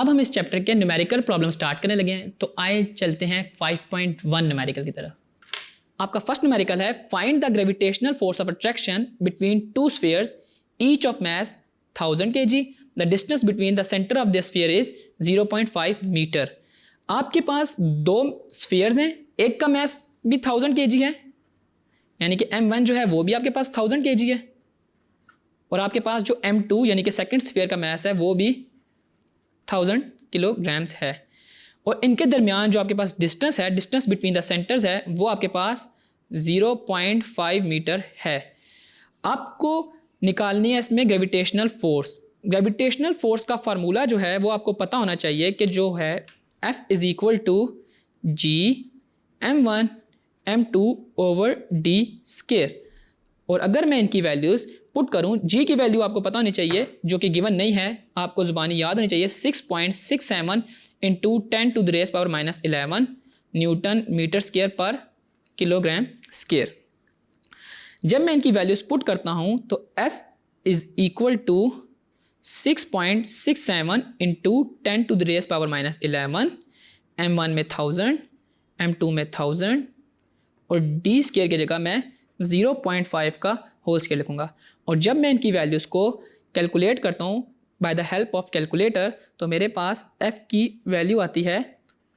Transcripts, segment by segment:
अब हम इस चैप्टर के न्यूमेरिकल प्रॉब्लम स्टार्ट करने लगे हैं, तो आए चलते हैं 5.1 न्यूमेरिकल की तरफ। आपका फर्स्ट न्यूमेरिकल है find the gravitational force of attraction between two spheres each of mass 1000 kg, the distance between the centre of the sphere is 0.5 metre. आपके पास दो स्फीयर्स हैं, एक का मास भी 1000 kg है, यानी कि m1 जो है वो भी आपके पास 1000 kg है, और आपके पास जो m2 यानी कि सेकंड स्फीयर का मास है वो भी 1000 किलोग्राम्स है। और इनके दरमियान जो आपके पास डिस्टेंस है, डिस्टेंस बिटवीन द सेंटर्स है, वो आपके पास 0.5 मीटर है। आपको निकालनी है इसमें ग्रेविटेशनल फोर्स। ग्रेविटेशनल फोर्स का फार्मूला जो है वो आपको पता होना चाहिए कि जो है F is equal to G m1 m2 over d square. और अगर मैं इनकी वैल्यूज़ पुट करूं, g की वैल्यू आपको पता होनी चाहिए जो कि गिवन नहीं है, आपको ज़ुबानी याद होनी चाहिए 6.67 into 10 to the rays power -11 newton metre square पर किलोग्राम स्केयर। जब मैं इनकी वैल्यूज़ पुट करता हूं तो F is equal to 6.67 into 10 to the rays power -11, m1 में 1000, m2 में 1000 और d स्केयर की जगह मैं 0.5 का होल स्केयर लिखूँगा। और जब मैं इनकी वैल्यूज़ को कैलकुलेट करता हूँ by the help of calculator, तो मेरे पास F की वैल्यू आती है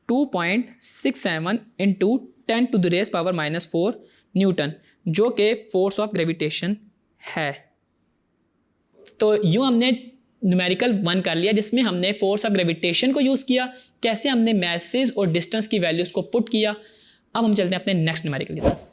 2.67 इंटू 10 टू द रेज़ पावर -4 न्यूटन, जो कि फोर्स ऑफ ग्रेविटेशन है। तो यूँ हमने न्यूमेरिकल 1 कर लिया जिसमें हमने फोर्स ऑफ ग्रेविटेशन को यूज़ किया, कैसे हमने मैसेज और डिस्टेंस की वैल्यूज़ को पुट किया। अब हम चलते हैं अपने नेक्स्ट न्यूमेरिकल की तरफ।